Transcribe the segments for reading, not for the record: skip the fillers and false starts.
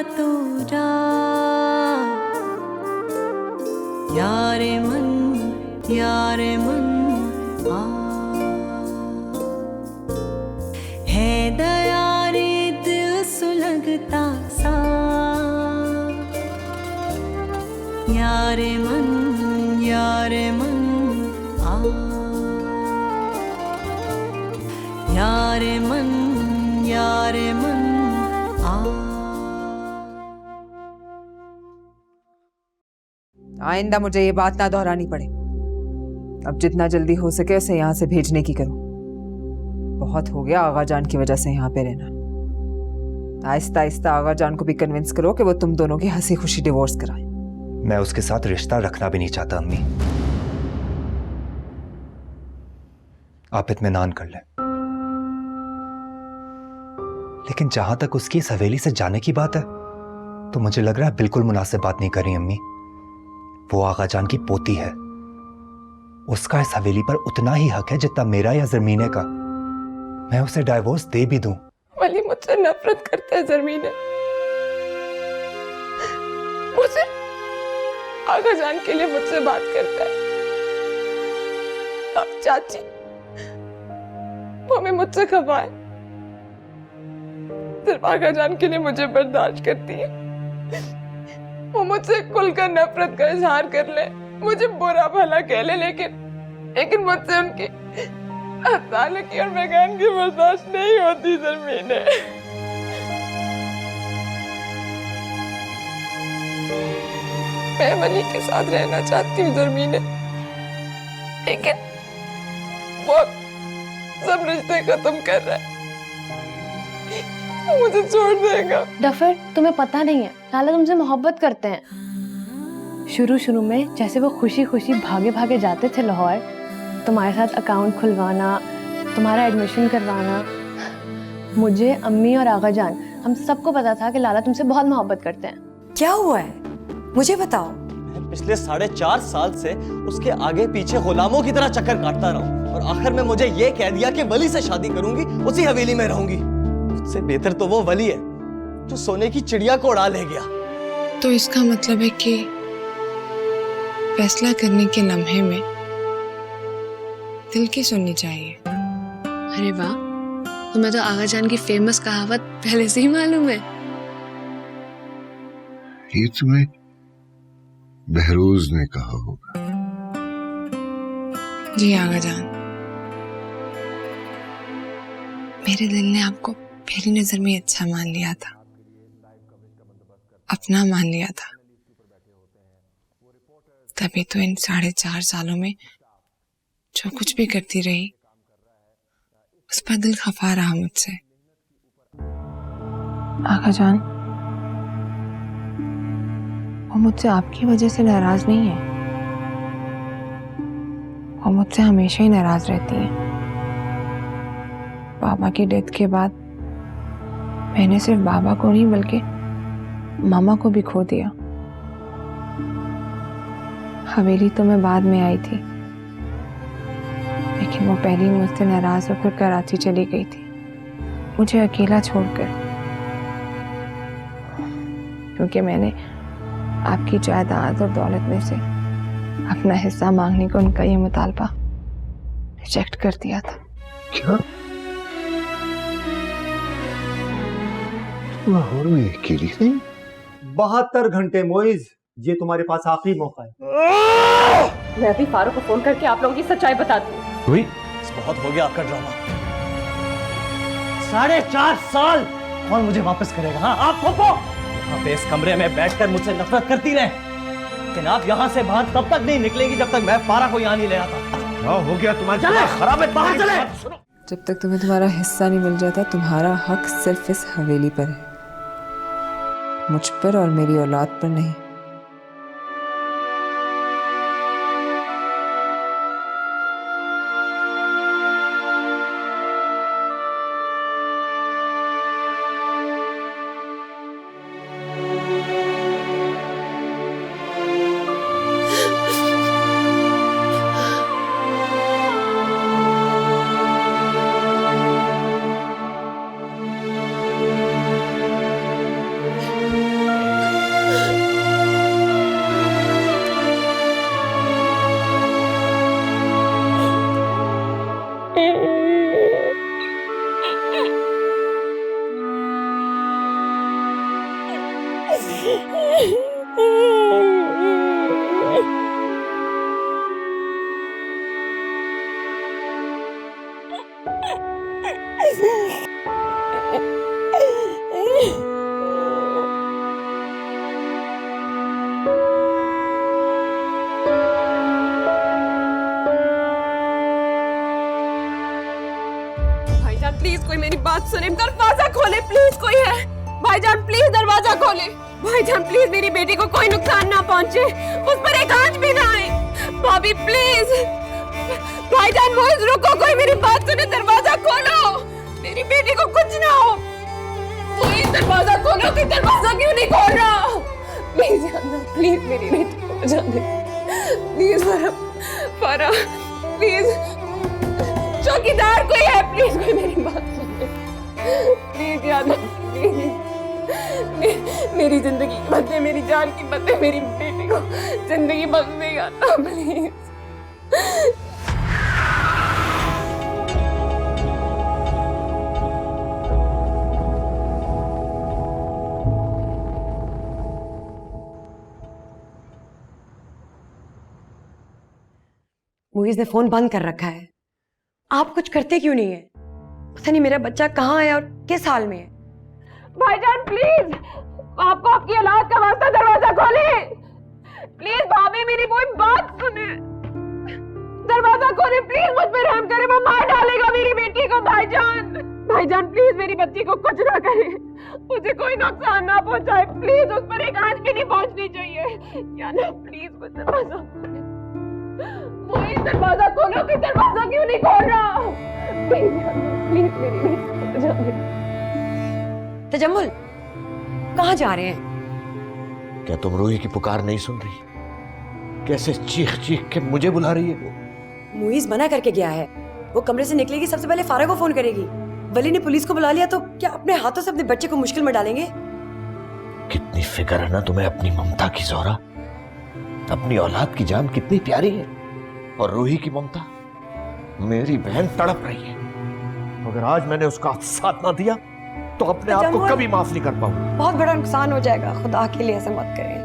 रातों रात, यारे मन आ, है दया रे दिल सुलगता सा, यारे मन आ, यारे मन आ। आइंदा मुझे ये बात ना दोहरानी पड़े। अब जितना जल्दी हो सके उसे यहाँ से भेजने की करो। बहुत हो गया आगा जान की वजह से यहाँ पे रहना। आहिस्ता आहिस्ता आगा जान को भी कन्विंस करो कि वो तुम दोनों की हंसी खुशी डिवोर्स कराए। मैं उसके साथ रिश्ता रखना भी नहीं चाहता अम्मी। आप इत्मीनान कर लें। लेकिन जहां तक उसकी इस हवेली से जाने की बात है, तो मुझे लग रहा है बिल्कुल मुनासिब बात नहीं कर रही अम्मी। वो आगा जान की पोती है, उसका इस हवेली पर उतना ही हक है जितना मेरा या जरमीने का। मैं उसे डाइवोर्स दे भी दूं। वली मुझसे नफरत करता है जरमीने, मुझे आगा जान के लिए मुझसे बात करता है। अब चाची वो हमें मुझसे खफा है, सिर्फ आगा जान के लिए मुझे बर्दाश्त करती है। वो मुझसे खुलकर नफरत का इजहार कर ले, मुझे बुरा भला कह ले, लेकिन मुझसे उनकी ताल्लुकी और बेगान की बर्दाश्त नहीं होती जरमीने। मैं वली के साथ रहना चाहती हूँ जरमीने, लेकिन वो सब रिश्ते खत्म कर रहा है, वो मुझे छोड़ देगा। डफर, तुम्हें पता नहीं है लाला तुमसे मोहब्बत करते हैं। शुरू में जैसे वो खुशी खुशी भागे भागे जाते थे लाहौर, तुम्हारे साथ अकाउंट खुलवाना, तुम्हारा एडमिशन करवाना, मुझे, अम्मी और आगा जान, हम सबको पता था कि लाला तुमसे बहुत मोहब्बत करते हैं। क्या हुआ है मुझे बताओ। मैं पिछले 4.5 साल से उसके आगे पीछे गुलामों की तरह चक्कर काटता रहा हूँ, और आखिर में मुझे ये कह दिया कि वली से शादी करूंगी, उसी हवेली में रहूंगी। उससे बेहतर तो वो वली है जो सोने की चिड़िया को उड़ा ले गया। तो इसका मतलब है कि फैसला करने के लम्हे में दिल की सुननी चाहिए। अरे वाह, तुम्हें तो आगा जान की फेमस कहावत पहले से ही मालूम है। ये तुम्हें बहरोज ने कहा होगा। जी आगा जान, मेरे दिल ने आपको पहली नजर में अच्छा मान लिया था, अपना मान लिया था। तभी तो इन 4.5 सालों में जो कुछ भी करती रही, उस पर दिल खफा रहा मुझसे। आगा जान, वो मुझसे आपकी वजह से नाराज नहीं है, वो मुझसे हमेशा ही नाराज रहती है। बाबा की डेथ के बाद मैंने सिर्फ बाबा को नहीं बल्कि मामा को भी खो दिया। हवेली तो मैं बाद में आई थी, लेकिन वो पहले ही मुझसे नाराज होकर कराची चली गई थी, मुझे अकेला छोड़कर, क्योंकि मैंने आपकी जायदाद और दौलत में से अपना हिस्सा मांगने को उनका ये मुतालबा रिजेक्ट कर दिया था। क्या लाहौर में अकेली नहीं? 72 घंटे मोइज, ये तुम्हारे पास आखिरी मौका है। मैं अभी फारूक को फोन करके आप लोगों की सच्चाई बताती हूँ। बहुत हो गया आपका ड्रामा। 4.5 साल कौन मुझे वापस करेगा? हाँ, आप खोपो यहाँ पे इस कमरे में बैठकर मुझसे नफरत करती रहे, लेकिन आप यहाँ से बाहर तब तक नहीं निकलेगी जब तक मैं फारा को यहाँ नहीं ले आता। क्या हो गया तुम्हारे? चले खराब है, बाहर चले। जब तक तुम्हें तुम्हारा हिस्सा नहीं मिल जाता, तुम्हारा हक सिर्फ इस हवेली पर है, मुझ पर और मेरी औलाद पर नहीं। भाईजान प्लीज कोई मेरी बात सुने, दरवाजा खोले प्लीज, कोई है भाईजान, प्लीज दरवाजा खोले भाईजान, प्लीज मेरी बेटी को कोई नुकसान ना पहुंचे, उस पर एक आंच भी ना आए भाभी प्लीज। भाईजान मोइज रुको, कोई मेरी बात सुने, दरवाजा खोलो, मेरी बेटी को कुछ ना हो, कोई दरवाजा खोलो, कि दरवाजा क्यों नहीं खोल रहा, प्लीज प्लीज मेरी बेटी को बचा दे प्लीज, फरा प्लीज, चौकीदार कोई है प्लीज, कोई मेरी बात सुने प्लीज यादव, प्लीज मेरी जिंदगी की बदले, मेरी जान की बदले मेरी बेटी को जिंदगी बदले यादव प्लीज। मुइज ने फोन बंद कर रखा है, आप कुछ करते क्यों नहीं है? पता नहीं मेरा बच्चा कहाँ है और किस हाल में है। भाईजान प्लीज, आपको आपकी औलाद का वास्ता दरवाजा खोले प्लीज, भाभी मेरी कोई बात सुने, दरवाजा खोले प्लीज, मुझ पर रहम करे, वो मार डालेगा मेरी बेटी को भाईजान, भाईजान प्लीज मेरी बच्ची को कुछ ना करे, मुझे कोई नुकसान ना पहुंचाए प्लीज, उस पर एक आंच भी नहीं पहुंचनी चाहिए या ना, प्लीज कुछ दरवाजा खोले, कोई दरवाजा खोलो, कि दरवाजा क्यों नहीं खोल रहा, प्लीज मेरी बेटी को बचा दे। तजम्मुल कहाँ जा रहे हैं? क्या तुम रूही की पुकार नहीं सुन रही? कैसे चीख चीख के मुझे बुला रही है वो? मुइज मना करके गया है, वो कमरे से निकलेगी सबसे पहले फारा को फोन करेगी, वली ने पुलिस को बुला लिया तो क्या अपने हाथों से अपने बच्चे को मुश्किल में डालेंगे? कितनी फिक्र है ना तुम्हें अपनी ममता की ज़ोहरा, अपनी औलाद की जान कितनी प्यारी है, और रूही की ममता, मेरी बहन तड़प रही है, अगर आज मैंने उसका साथ ना दिया तो अपने आप को कभी माफ नहीं कर पाऊंगा। बहुत बड़ा नुकसान हो जाएगा, खुदा के लिए ऐसा मत करें।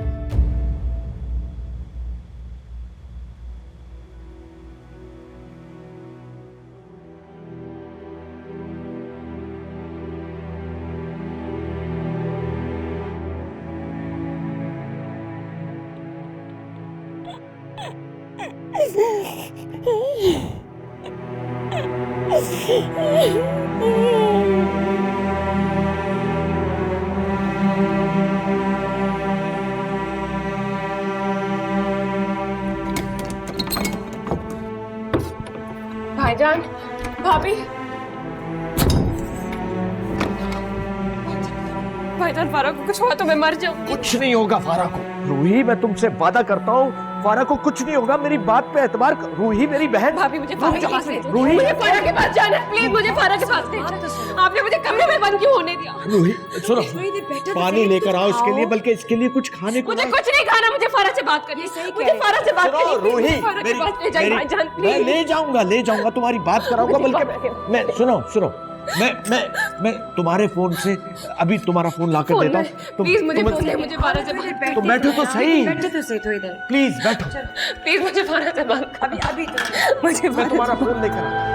भाईजान, भाभी, भाईजान फारा को कुछ हुआ तो मैं मर जाऊंगी। कुछ नहीं होगा फारा को, रूही मैं तुमसे वादा करता हूँ, फारा को कुछ नहीं होगा, मेरी बात पे एतबार कर, रूही मेरी बहन। भाभी मुझे फारा के पास ले जाओ, रूही, मुझे फारा के पास जाना है प्लीज, मुझे फारा के पास ले जाओ, आपने मुझे कमरे में बंद क्यों होने दिया? रूही सुनो, पानी लेकर आओ इसके लिए, बल्कि इसके लिए कुछ खाने को। मुझे कुछ नहीं खाना, मुझे फारा से बात करनी है, मुझे फारा से बात करनी है, रूही फारा के पास ले जाइए भाईजान मैं प्लीज। ले जाऊंगा तुम्हारी बात कराऊंगा, बल्कि मैं सुनो मैं तुम्हारे फोन से अभी तुम्हारा फोन ला कर देता हूँ, प्लीज मुझे फोन दे, मुझे फारा से बात, तुम बैठो तो सही, बैठो तो सही थोड़ी देर, प्लीज बैठो, प्लीज मुझे फारा से बात, अभी अभी तो मुझे मैं तुम्हारा फोन लेकर आता हूं।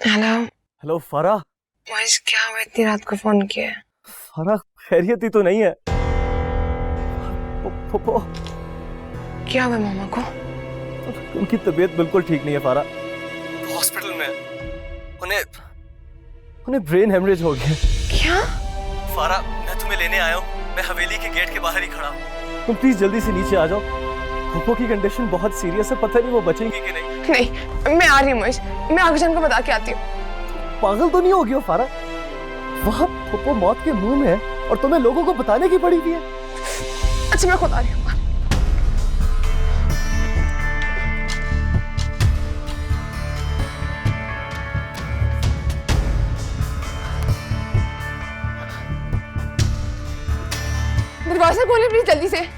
हेलो हेलो फारा। मोइज, क्या हुआ इतनी रात को फोन किया? फारा खैरियत ही तो नहीं है। पप्पो क्या हुआ मामा को? उनकी तबीयत बिल्कुल ठीक नहीं है फारा, हॉस्पिटल में है। उन्हें ब्रेन हेमरेज हो गया। क्या? फारा मैं तुम्हें लेने आया हूँ, मैं हवेली के गेट के बाहर ही खड़ा हूँ। तुम प्लीज जल्दी से नीचे आ जाओ। पप्पो की कंडीशन बहुत सीरियस है, पता नहीं वो बचेंगे कि नहीं। नहीं, मैं आ रही हूँ मोइज, मैं आगजान को बता के आती हूँ। पागल तो नहीं होगी हो फारा? वहाँ पप्पो मौत के मुंह में है और तुम्हें लोगों को बताने की पड़ी हुई है। अच्छा, मैं खुद आ रही हूँ। दरवाजा खोले प्लीज, जल्दी से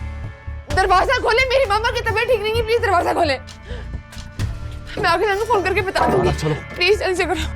दरवाजा खोले। मेरी मामा की तबीयत ठीक नहीं है, प्लीज दरवाजा खोले। मैं आगे जाकर फोन करके बता दूंगी। चलो प्लीज जल्दी से करो।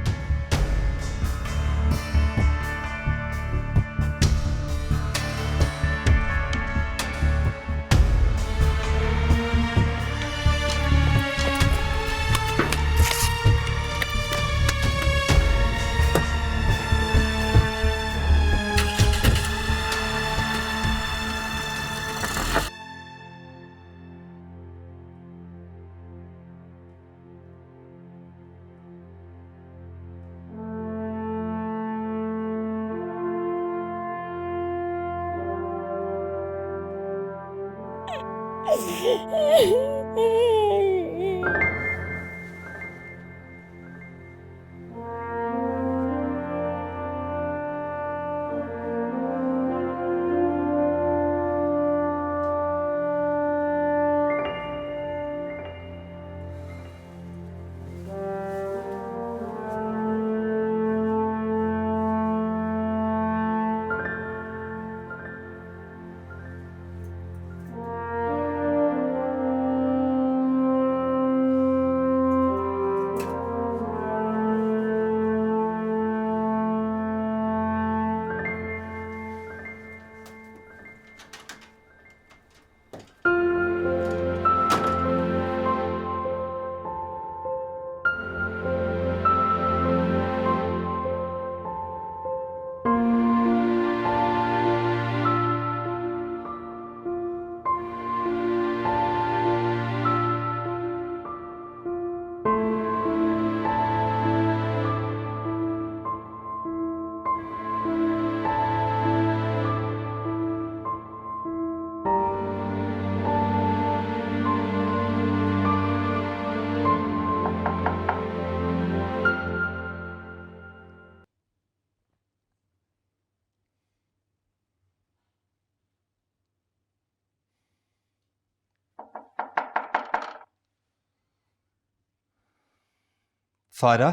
फारा,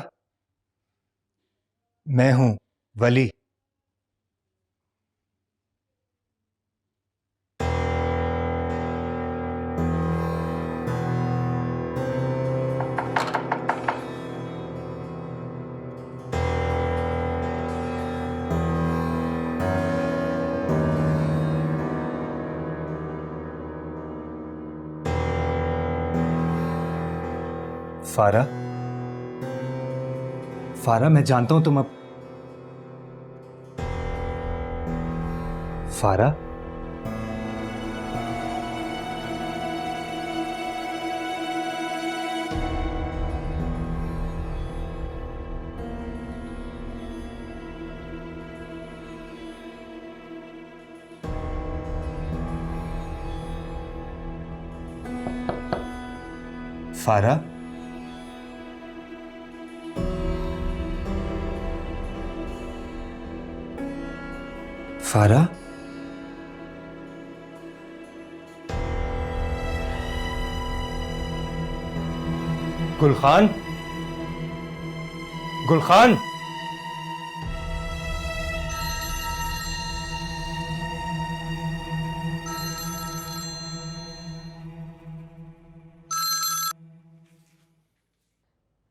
मैं हूं वली। फारा, फारा मैं जानता हूं तुम अब फारा, फारा, फारा, गुलखान, गुलखान,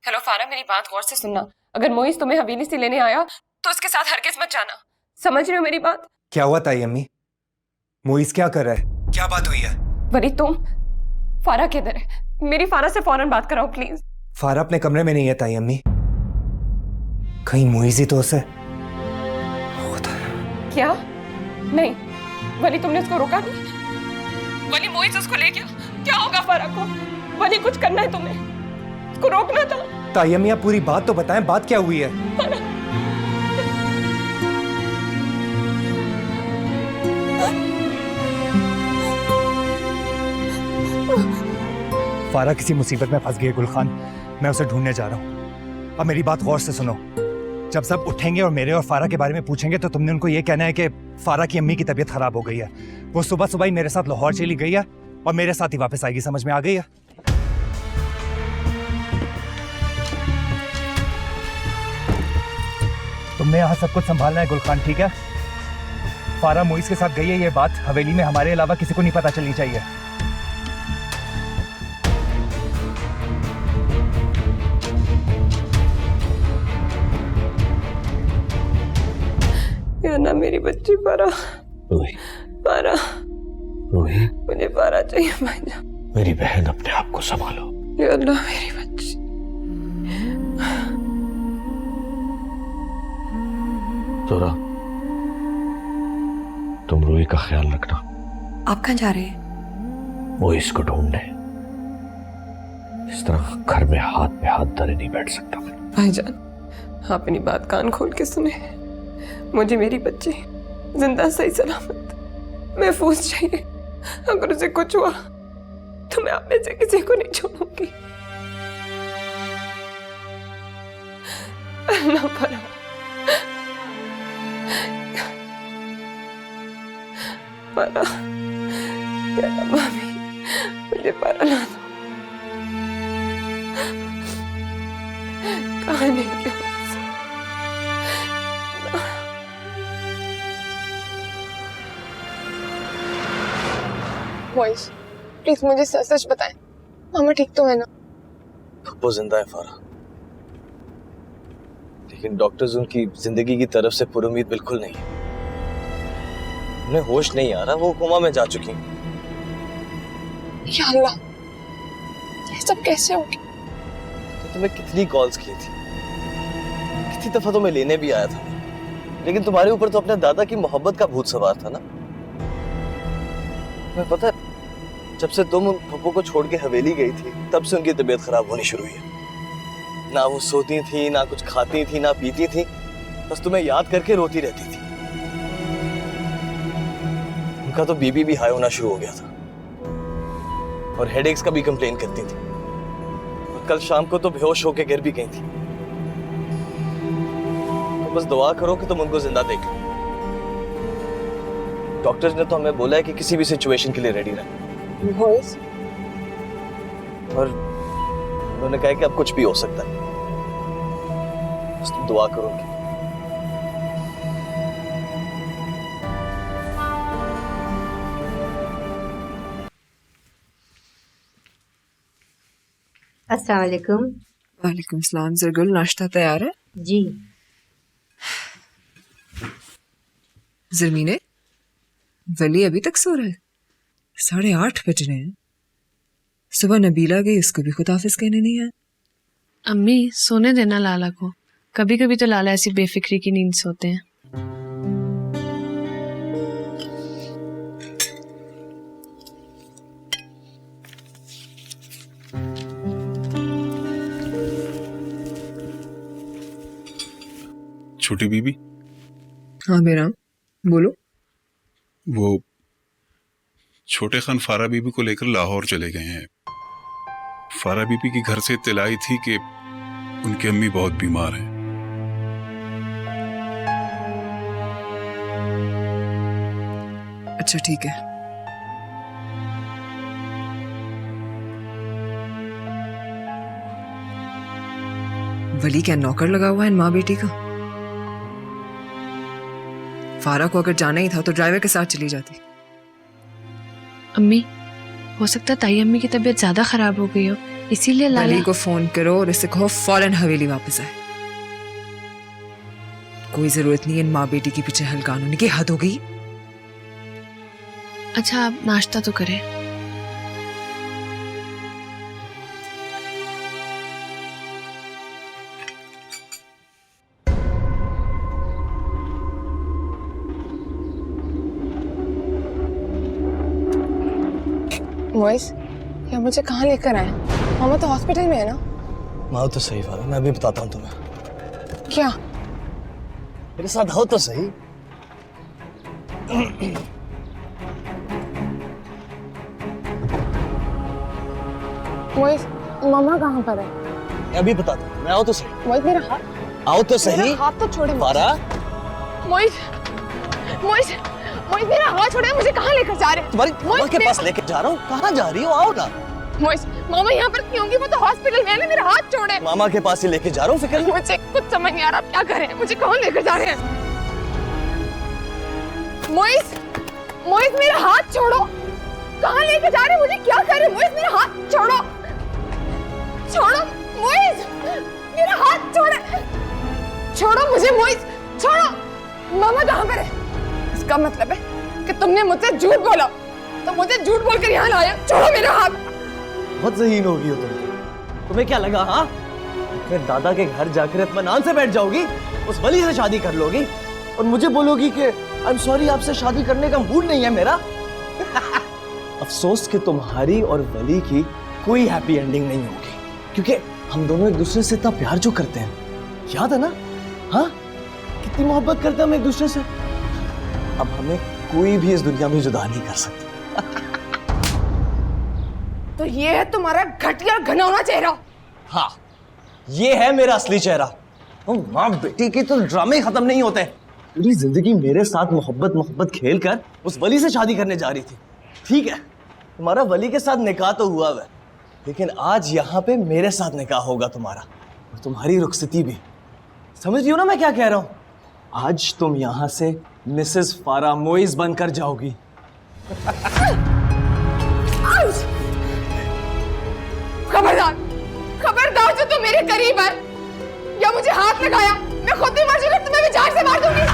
हेलो फारा, मेरी बात गौर से सुनना। अगर मोइज तुम्हें हवेली से लेने आया तो उसके साथ हरगिज मत जाना। समझ रहे हो मेरी बात? क्या हुआ ताई अम्मी? मोइज क्या कर रहा है? क्या बात हुई है? वली, तुम फारा किधर है? मेरी फारा से फौरन बात कराओ प्लीज। फारा अपने कमरे में नहीं है ताई अम्मी। कहीं मुइज ही तो उसे क्या? नहीं, वली तुमने उसको रोका नहीं? वली मोइज उसको ले गया, क्या होगा फारा को? वली कुछ करना है तुम्हें, उसको रोकना था। तायम्मी, आप पूरी बात तो बताएं, बात क्या हुई है? फारा किसी मुसीबत में फंस गई है गुलखान, मैं उसे ढूंढने जा रहा हूँ। अब मेरी बात गौर से सुनो, जब सब उठेंगे और मेरे और फारा के बारे में पूछेंगे तो तुमने उनको ये कहना है कि फारा की अम्मी की तबीयत खराब हो गई है, वो सुबह सुबह ही मेरे साथ लाहौर चली गई है और मेरे साथ ही वापस आएगी। समझ में आ गई है? तुमने यहाँ सब कुछ संभालना है गुलखान, ठीक है? फारा मुइज के साथ गई है, ये बात हवेली में हमारे अलावा किसी को नहीं पता चलनी चाहिए। या ना मेरी बच्ची फारा। रूही, फारा, रूही, मुझे फारा चाहिए भाईजान। मेरी बहन, अपने आप को संभालो। या अल्लाह, मेरी बच्ची। जोरा, तुम रूही का ख्याल रखना। आप कहाँ जा रहे हैं? वो इसको ढूंढने। इस तरह घर में हाथ पे हाथ धरे नहीं बैठ सकता मैं। भाईजान, आप अपनी बात कान खोल के सुने। मुझे मेरी बच्ची जिंदा सही सलामत महफूज चाहिए। अगर उसे कुछ हुआ तो मैं आप में से किसी को नहीं छोड़ूंगी। अल्लाह परा, परा, या मामी, मुझे परा ला दो। कहानी क्यों? वॉइस, प्लीज मुझे सच सच बताएं, मामा ठीक तो है ना? वो जिंदा है फारा, लेकिन डॉक्टर्स उनकी जिंदगी की तरफ से पुरुमीद बिल्कुल नहीं है। उन्हें होश नहीं आ रहा, वो कोमा में जा चुकी हैं। या अल्लाह, ये सब कैसे हो गया? तो तुम्हें कितनी कॉल्स की थी, कितनी दफा तो मैं लेने भी आया था, लेकिन तुम्हारे ऊपर तो अपने दादा की मोहब्बत का भूत सवार था ना। तुम्हें पता है, जब से तुम उन पप्पू को छोड़ के हवेली गई थी, तब से उनकी तबीयत खराब होनी शुरू हुई है। ना वो सोती थी, ना कुछ खाती थी, ना पीती थी, बस तुम्हें याद करके रोती रहती थी। उनका तो बीपी भी हाई होना शुरू हो गया था और हेडेक्स का भी कंप्लेन करती थी, और कल शाम को तो बेहोश होकर गिर भी गई थी। तो बस दुआ करो कि तुम उनको जिंदा देख लो। डॉक्टर्स ने तो हमें बोला है कि किसी भी सिचुएशन के लिए रेडी रहें, और उन्होंने कहा कि अब कुछ भी हो सकता है, बस तुम दुआ करोगे। अस्सलाम वालेकुम। वालेकुम सलाम। जरगुल, नाश्ता तैयार है? जी। जरमीने, वली अभी तक सो रहा है? 8:30 बज रहे हैं। सुबह नबीला गई, उसको भी खुदाफिज कहने नहीं आया। अम्मी, सोने देना लाला को। कभी कभी तो लाला ऐसी बेफिक्री की नींद सोते हैं। छोटी बीबी। हाँ बेरा, बोलो। वो छोटे खान फारा बीबी को लेकर लाहौर चले गए हैं। फारा बीबी की घर से इत्तला आई थी कि उनकी अम्मी बहुत बीमार हैं। अच्छा ठीक है। वली क्या नौकर लगा हुआ है इन माँ बेटी का? फारा को अगर जाना ही था तो ड्राइवर के साथ चली जाती। अम्मी, हो सकता है ताई अम्मी की तबीयत ज्यादा खराब हो गई हो, इसीलिए लाला वली को फोन करो और इससे कहो फौरन हवेली वापस आए। कोई जरूरत नहीं इन माँ बेटी के पीछे हल्कान होने की, हद हो गई। अच्छा, आप नाश्ता तो करें। मोइस, या मुझे कहाँ लेकर आए? मामा तो हॉस्पिटल में है ना? माओ तो सही फारा, मैं अभी बताता हूँ तुम्हें। क्या? मेरे साथ आओ तो सही। मोइस, मामा कहाँ पर है? मैं अभी बताता हूँ, मैं आओ तो सही। मोइस मेरा हाथ, आओ तो सही। मेरा हाथ तो छोड़े। फारा, मोइस, मोइस, मोइस मेरा हाथ छोड़े, मुझे कहाँ लेकर जा रहे हैं? तुम्हारी मामा के पास लेके जा रहा हूँ। कहाँ जा रही हो? आओ ना। मोइस, मामा यहाँ पर क्यों होंगी? वो तो हॉस्पिटल में है ना, मेरा हाथ छोड़े। मामा के पास ही लेके जा रहा हूँ, फिक्र नहीं। मुझे कुछ समझ नहीं आ रहा, आप क्या कर रहे हैं? मुझे कहाँ लेकर जा रहे हैं? मोइस, मोइस मेरा हाथ छोड़ो। कहाँ लेकर जा रहे हैं? मुझे क्या कर रहे हैं? मोइस मेरा हाथ छोड़ो, छोड़ो। मोइस मेरा हाथ छोड़े, छोड़ो मुझे। मोइस छोड़ो। मामा कहाँ पर है? इसका मतलब है कि तुमने मुझसे झूठ बोला, तो मुझे झूठ बोलकर यहाँ लाया। छोड़ो मेरा हाथ। बहुत ज़हीन हो गई हो तुम। तुम्हें क्या लगा, हाँ? अपने दादा के घर जाकर इत्मीनान से बैठ जाओगी, उस वली से शादी कर लोगी और मुझे बोलोगी कि आई एम सॉरी, आपसे शादी करने का मूड नहीं है मेरा। अफसोस कि तुम्हारी और वली की कोई हैप्पी एंडिंग नहीं होगी, क्योंकि हम दोनों एक दूसरे से इतना प्यार जो करते हैं, याद है ना? हाँ, कितनी मोहब्बत करते हैं हम एक दूसरे से। अब हमें कोई भी इस दुनिया में जुदा नहीं कर सकता। तो ये है तुम्हारा घटिया घिनौना चेहरा? हाँ, ये है मेरा असली चेहरा। माँ बेटी के तो ड्रामे खत्म नहीं होते। पूरी जिंदगी मेरे साथ मोहब्बत खेल कर उस वली से शादी करने जा रही थी। ठीक है, तुम्हारा वली के साथ निकाह तो हुआ है, लेकिन आज यहाँ पे मेरे साथ निकाह होगा तुम्हारा, और तुम्हारी रुखसती भी। समझ रही हो ना मैं क्या कह रहा हूँ? आज तुम यहाँ से मिसेस फारा मोइज बनकर जाओगी। खबरदार, खबरदार, जो तुम मेरे करीब है या मुझे हाथ लगाया, मैं खुद ही मर जाऊंगी, तुम्हें भी जान से मार दूंगी।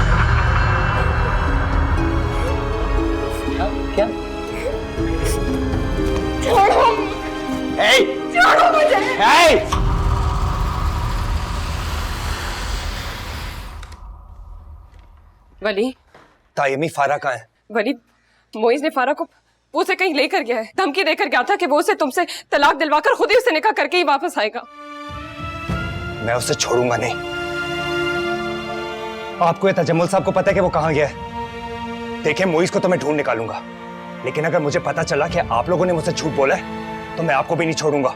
क्या? छोड़ो, छोड़ो मुझे। वली, तायमी फारा कहाँ है? वली, मोइज ने फारा को वो उसे कहीं लेकर गया है। धमकी देकर गया था कि वो उसे तुमसे तलाक दिलवाकर खुद ही उससे निकाह करके ही वापस आएगा। मैं उसे छोड़ूंगा नहीं। आपको ये तजम्मुल साहब को पता है कि वो कहाँ गया है? देखिए, मोइज को तो मैं ढूंढ निकालूंगा, लेकिन अगर मुझे पता चला कि आप लोगों ने मुझसे झूठ बोला है तो मैं आपको भी नहीं छोड़ूंगा।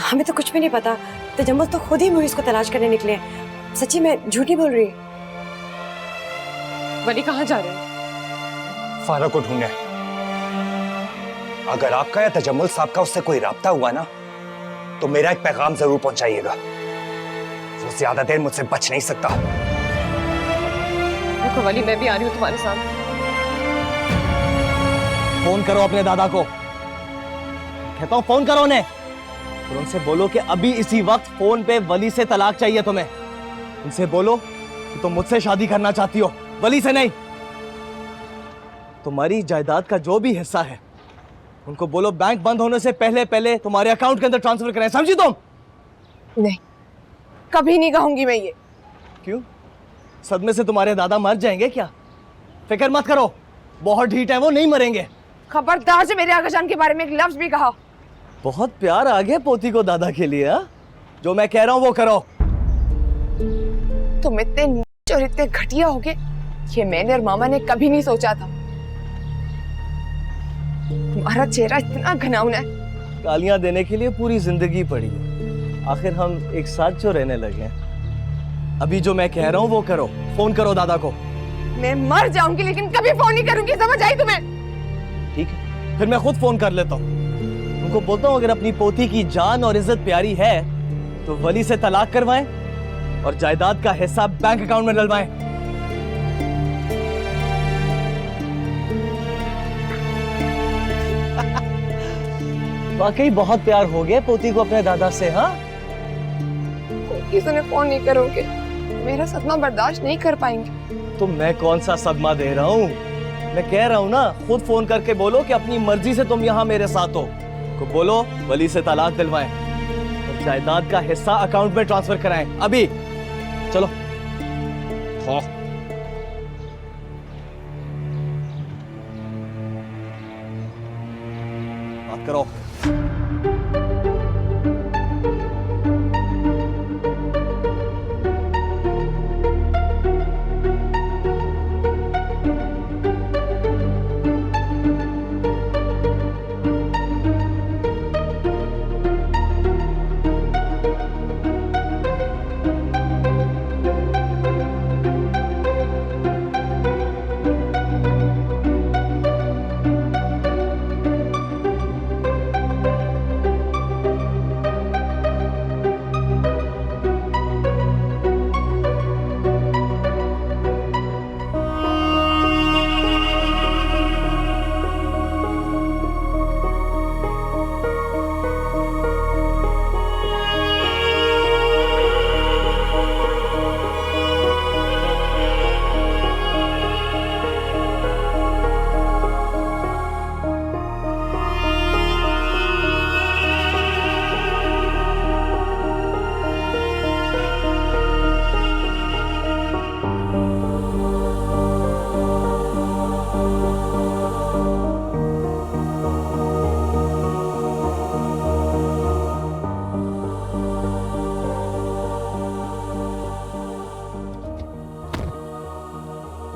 हमें तो कुछ भी नहीं पता। तजम्मुल तो खुद ही मोइज को तलाश करने निकले हैं। सच्ची मैं झूठ नहीं बोल रही। वली कहाँ जा रहे हैं? फारा को ढूंढने। अगर आपका या तजम्मुल साहब का उससे कोई राब्ता हुआ ना, तो मेरा एक पैगाम जरूर पहुंचाइएगा। वो ज्यादा देर मुझसे बच नहीं सकता। देखो वली, मैं भी आ रही हूँ तुम्हारे साथ। फोन करो अपने दादा को, कहता हूँ फोन करो उन्हें, और उनसे बोलो कि अभी इसी वक्त फोन पे वली से तलाक चाहिए तुम्हें। उनसे बोलो कि तुम मुझसे शादी करना चाहती हो, वली से नहीं। तुम्हारी जायदाद का जो भी हिस्सा है, उनको बोलो बैंक बंद होने से पहले पहले तुम्हारे अकाउंट के अंदर ट्रांसफर करें। समझी तुम? नहीं, कभी नहीं कहूंगी मैं ये। क्यों? सदमे से तुम्हारे दादा मर जाएंगे क्या? फिक्र मत करो, बहुत ढीठ है वो, नहीं मरेंगे। खबरदार जो मेरे आगाजान के बारे में एक लफ्ज भी कहा। बहुत प्यार आ गया पोती को दादा के लिए। हा? जो मैं कह रहा हूं वो करो। तुम इतने नीच और इतने घटिया हो गए, ये मैंने और मामा ने कभी नहीं सोचा था। तुम्हारा चेहरा इतना घिनौना है। गालियां देने के लिए पूरी जिंदगी पड़ी है, आखिर हम एक साथ जो रहने लगे हैं। अभी जो मैं कह रहा हूं वो करो, फोन करो दादा को। मैं मर जाऊंगी लेकिन कभी फोन नहीं करूंगी, समझ आई तुम्हें? ठीक है, फिर मैं खुद फोन कर लेता हूँ। उनको बोलता हूँ अगर अपनी पोती की जान और इज्जत प्यारी है तो वली से तलाक करवाएं और जायदाद का हिस्सा बैंक अकाउंट में डलवाएं। वाकई बहुत प्यार हो गया पोती को अपने दादा से। हाँ, किसी ने फोन नहीं करोगे, मेरा सदमा बर्दाश्त नहीं कर पाएंगे। तो मैं कौन सा सदमा दे रहा हूँ? मैं कह रहा हूँ ना, खुद फोन करके बोलो कि अपनी मर्जी से तुम यहाँ मेरे साथ हो। को बोलो वली से तलाक दिलवाएं और जायदाद का हिस्सा अकाउंट में ट्रांसफर कराएं अभी। चलो। हाँ। बात बात करो।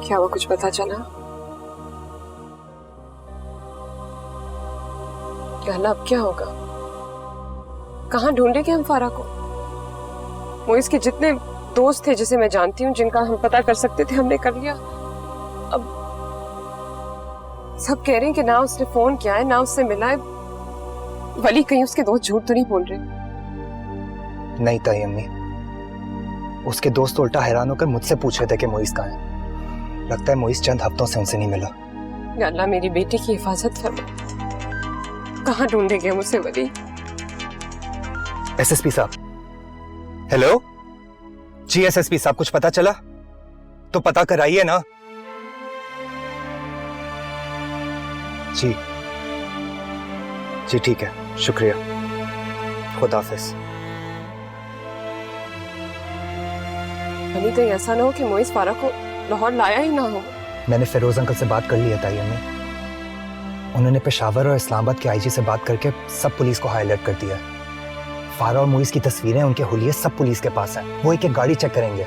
क्या हुआ, कुछ पता चला? कहना अब क्या होगा? कहाँ ढूंढेंगे हम फारा को? मोइस के जितने दोस्त थे जिसे मैं जानती हूँ, जिनका हम पता कर सकते थे, हमने कर लिया। अब सब कह रहे हैं कि ना उसने फोन किया है, ना उससे मिला है। वली कहीं उसके दोस्त झूठ तो नहीं बोल रहे? नहीं ताई अम्मी, उसके दोस्त उल्टा हैरान होकर मुझसे पूछ रहे थे कि मोइस कहाँ है। लगता है मोइस चंद हफ्तों से उनसे नहीं मिला। या अल्लाह मेरी बेटी की हिफाजत फरमा। कहाँ ढूंढेंगे हम उसे वली? एसएसपी साहब, हेलो जी। एसएसपी साहब, कुछ पता चला तो पता कराइए ना। जी जी ठीक है, शुक्रिया, खुदा हाफिज। वली तो ऐसा ना हो कि मोइस फारा को लाहौर लाया ही ना हो। मैंने फिरोज अंकल से बात कर ली है ताई अम्मी। उन्होंने पेशावर और इस्लामाबाद के आईजी से बात करके सब पुलिस को हाई अलर्ट कर दिया है। फारा और मोइस की तस्वीरें, उनके हुलिये सब पुलिस के पास हैं। वो एक एक गाड़ी चेक करेंगे।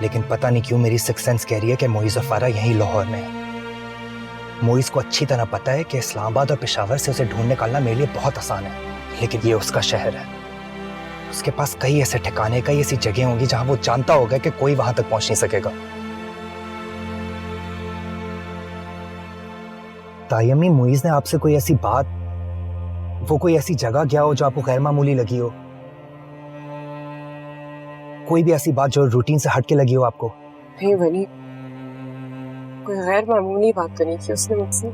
लेकिन पता नहीं क्यों मेरी सिक्स सेंस कह रही है कि मोइस और फारा यहीं लाहौर में है। मोइस को अच्छी तरह पता है कि इस्लामाबाद और पेशावर से उसे ढूंढ निकालना मेरे लिए बहुत आसान है, लेकिन ये उसका शहर है। उसके पास कई ऐसे ठिकाने, कई ऐसी जगह होंगी जहां वो जानता होगा कि कोई वहां तक पहुंच नहीं सकेगा। ताई अम्मी, मोइस ने आपसे कोई ऐसी बात, वो कोई ऐसी जगह गया हो जो आपको गैर मामूली लगी हो? कोई भी ऐसी बात जो रूटीन से हट के लगी हो आपको? नहीं वली, कोई गैर मामूली बात तो नहीं की उसने मुझसे।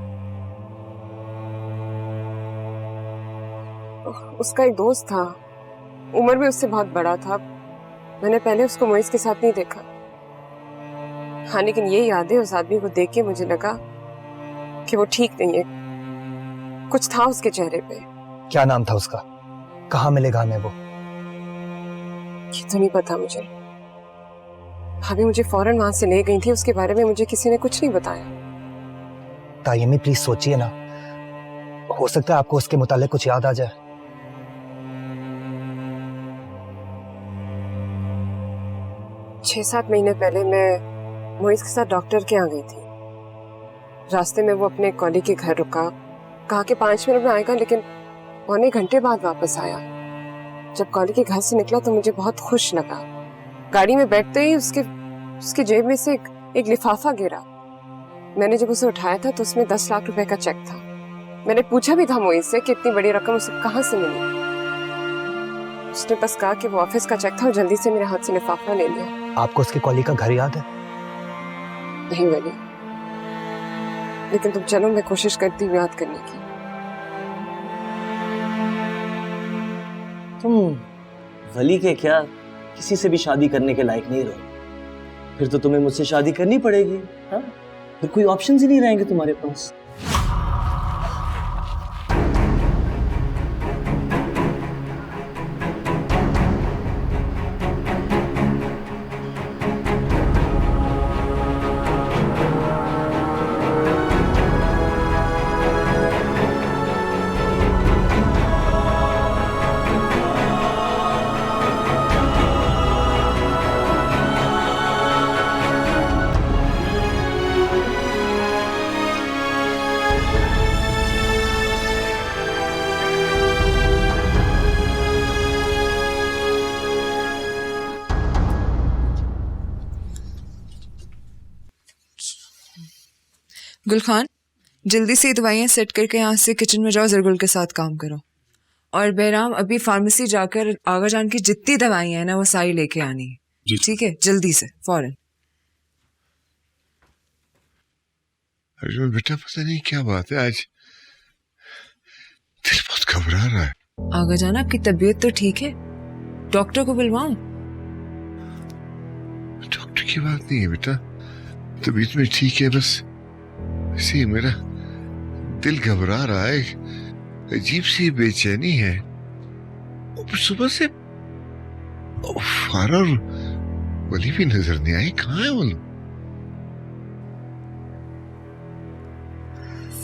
उसका एक दोस्त था, उम्र में उससे बहुत बड़ा था। मैंने पहले उसको मोइस के साथ नहीं देखा। हाँ, लेकिन ये याद है उस आदमी को देख के मुझे लगा कि वो ठीक नहीं है। कुछ था उसके चेहरे पे। क्या नाम था उसका? कहाँ मिलेगा हमें वो? ये तो नहीं पता मुझे। भाभी मुझे फौरन वहां से ले गई थी, उसके बारे में मुझे किसी ने कुछ नहीं बताया। ताई अम्मी प्लीज सोचिए ना, हो सकता है आपको उसके मुतालिक कुछ याद आ जाए। 6-7 महीने पहले मैं मोइस के साथ डॉक्टर के यहाँ गई थी। रास्ते में वो अपने कॉलीग के घर रुका, कहा कि 5 मिनट में आएगा, लेकिन पौने घंटे बाद वापस आया। जब कॉलीग के घर से निकला तो मुझे बहुत खुश लगा। गाड़ी में बैठते ही उसके जेब में से एक लिफाफा गिरा। मैंने जब उसे उठाया था तो उसमें 10 लाख रुपए का चेक था। मैंने पूछा भी था मोइस से कि इतनी बड़ी रकम उसे कहाँ से मिली। उसने बस कहा कि वो ऑफिस का चेक था और जल्दी से मेरे हाथ से लिफाफा ले लिया। आपको उसके कॉलीग का घर याद है? नहीं वली, लेकिन तुम चलो, मैं कोशिश करती हूँ याद करने की। तुम वली के क्या किसी से भी शादी करने के लायक नहीं रहो। फिर तो तुम्हें मुझसे शादी करनी पड़ेगी। हाँ, फिर कोई ऑप्शंस ही नहीं रहेंगे तुम्हारे पास। गुलखान, जल्दी से ये दवाइयाँ सेट करके यहाँ से किचन में जाओ, जरगुल के साथ काम करो। और बहराम, अभी फार्मेसी जाकर आगा जान की जितनी दवाइयाँ हैं ना वो सारी लेके आनी है, ठीक है? जल्दी से, फौरन। अर्जुन बेटा, पता नहीं क्या बात है, आज दिल बहुत घबरा रहा है। आगा जान, आपकी तबीयत तो ठीक है? डॉक्टर को बुलवाऊं? डॉक्टर की बात नहीं है बेटा, तबीयत में ठीक है, बस ऐसे ही मेरा दिल घबरा रहा है, अजीब सी बेचैनी है। सुबह से फारा और वली भी नजर नहीं आई, कहाँ है वो लोग?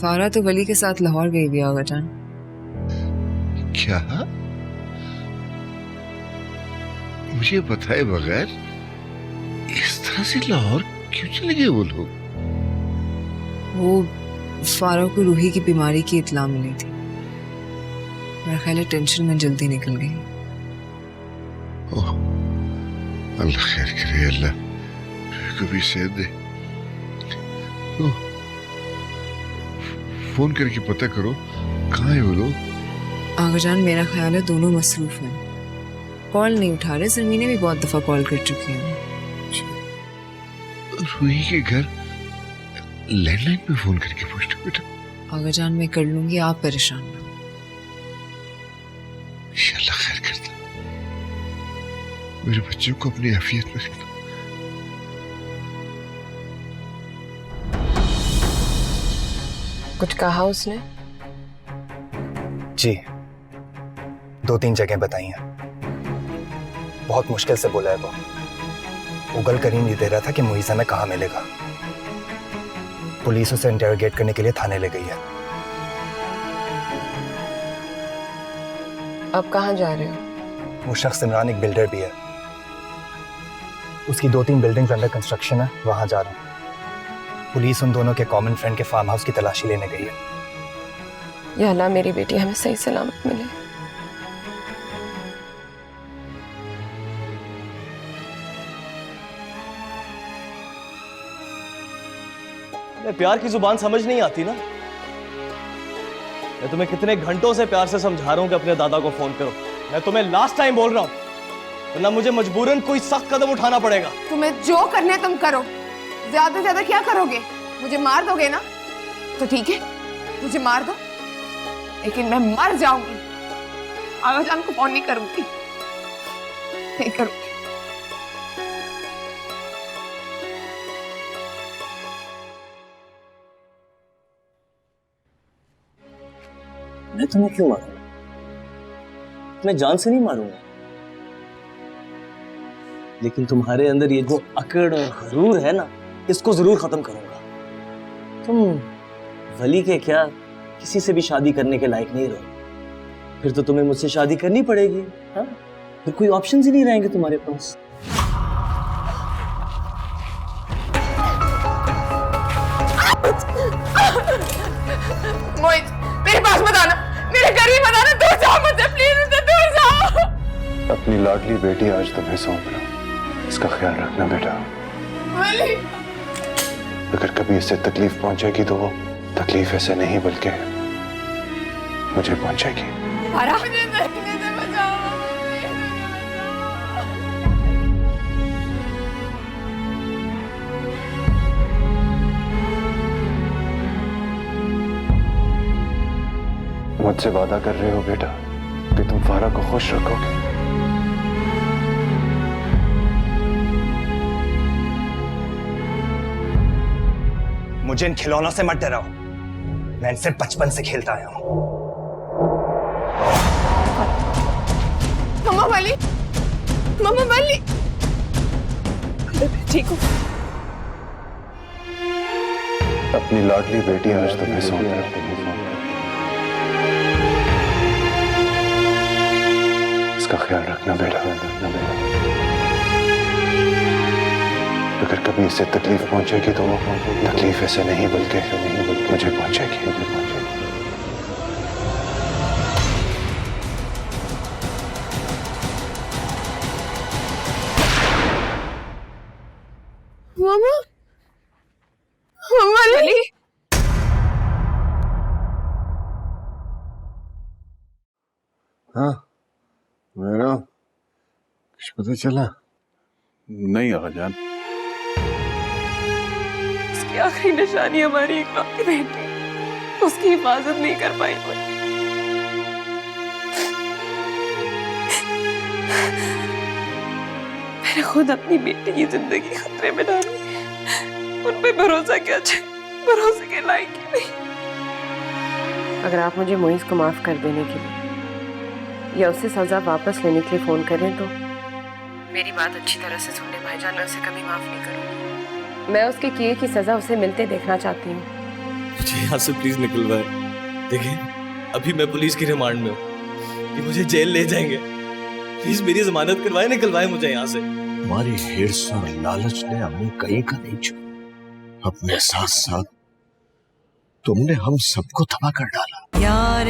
फारा तो वली के साथ लाहौर गई भी आगा जान। क्या? मुझे बताए बगैर इस तरह से लाहौर क्यों चले गए वो लोग? वो फारा को रूही की बीमारी की इत्ला मिली थी, मेरा ख्याल है टेंशन में जल्दी निकल गई। ओह, अल्लाह खैर करे, अल्लाह को भी सेहत दे। तो फोन करके पता करो कहाँ है वो लोग। आगा जान, मेरा ख्याल है दोनों मसरूफ हैं, कॉल नहीं उठा रहे। सरमीने भी बहुत दफा कॉल कर चुकी है। रूही के घर लैंडलाइन पे फोन करके पूछो बेटा। आगा जान, मैं कर लूंगी, आप परेशान ना हो। इंशाल्लाह खैर कर दे, मेरे बच्चों को अपनी आफियत में रखना। कुछ कहा उसने? जी, 2-3 जगह बताई हैं। बहुत मुश्किल से बोला है वो गल कर ही नहीं दे रहा था कि मुईज़ हमें कहाँ मिलेगा। पुलिस उसे इंटरोगेट करने के लिए थाने ले गई है। अब कहाँ जा रहे हो? वो शख्स इमरान एक बिल्डर भी है, उसकी 2-3 बिल्डिंग्स अंडर कंस्ट्रक्शन है, वहां जा रहा हूँ। पुलिस उन दोनों के कॉमन फ्रेंड के फार्म हाउस की तलाशी लेने गई है। या अल्लाह, मेरी बेटी हमें सही सलामत मिले। प्यार की जुबान समझ नहीं आती ना। मैं तुम्हें कितने घंटों से प्यार से समझा रहा हूं कि अपने दादा को फोन करो। मैं तुम्हें लास्ट टाइम बोल रहा हूं, वरना मुझे मजबूरन कोई सख्त कदम उठाना पड़ेगा। तुम्हें जो करना है तुम करो, ज्यादा से ज्यादा क्या करोगे? मुझे मार दोगे ना? तो ठीक है, मुझे मार दो, लेकिन मैं मर जाऊंगी। आगा जान को फोन नहीं करूंगी, नहीं करूंगी। मैं तुम्हें क्यों मारूंगा? मैं जान से नहीं मारूंगा, लेकिन तुम्हारे अंदर ये जो अकड़ और गरूर है ना, इसको जरूर खत्म करूंगा। तुम वली के क्या किसी से भी शादी करने के लायक नहीं रहो, फिर तो तुम्हें मुझसे शादी करनी पड़ेगी। हाँ, फिर कोई ऑप्शन ही नहीं रहेंगे तुम्हारे पास। मोहित, मेरे पास मत आना, मेरे घर ही मत आना, दूर जाओ मुझसे, प्लीज मुझसे दूर जाओ। अपनी लाडली बेटी आज तुम्हें सौंप रहा हूं, इसका ख्याल रखना बेटा। वली, अगर कभी इससे तकलीफ पहुंचेगी तो वो तकलीफ ऐसे नहीं बल्कि मुझे पहुंचेगी। फारा, मुझे देखने से बचाओ, मुझे मुझसे वादा कर रहे हो बेटा कि तुम फारा को खुश रखोगे? मुझे इन खिलौनों से मत डराओ, मैं इनसे बचपन से खेलता आया हूं। मम्मा वली, मम्मा वली, ठीक हो? अपनी लाडली बेटी आज तुम्हें सौंप रहा हूं, इसका ख्याल रखना बेटा। अगर कभी इससे तकलीफ पहुंचेगी तो वो तकलीफ ऐसे नहीं बल्कि मुझे पहुंचेगी। मामा, वली, हाँ मेरा कुछ पता चला? नहीं आगाजान। उसकी आखिरी निशानी हमारी इकलौती बेटी, उसकी हिफाजत नहीं कर पाई कोई। मैंने खुद अपनी बेटी की जिंदगी खतरे में डाली, उन पे भरोसा क्या चाहिए, भरोसे के लायक ही नहीं। अगर आप मुझे मोइज को माफ कर देने के लिए या उससे सजा वापस लेने के लिए फोन करें तो मेरी बात अच्छी तरह से सुन ले भाईजान, मैं उसे कभी माफ नहीं करूंगी। मैं उसके किए की सजा उसे मिलते देखना चाहती हूँ। मुझे यहाँ से प्लीज निकलवाए। देखिए अभी मैं पुलिस की रिमांड में हूँ, कि मुझे जेल ले जाएंगे। प्लीज मेरी जमानत करवाए, निकलवाए मुझे यहाँ से। तुम्हारी हिर्स और लालच ने हमें कहीं का नहीं छोड़ा, अपने साथ साथ तुमने हम सबको तबाह कर डाला। यार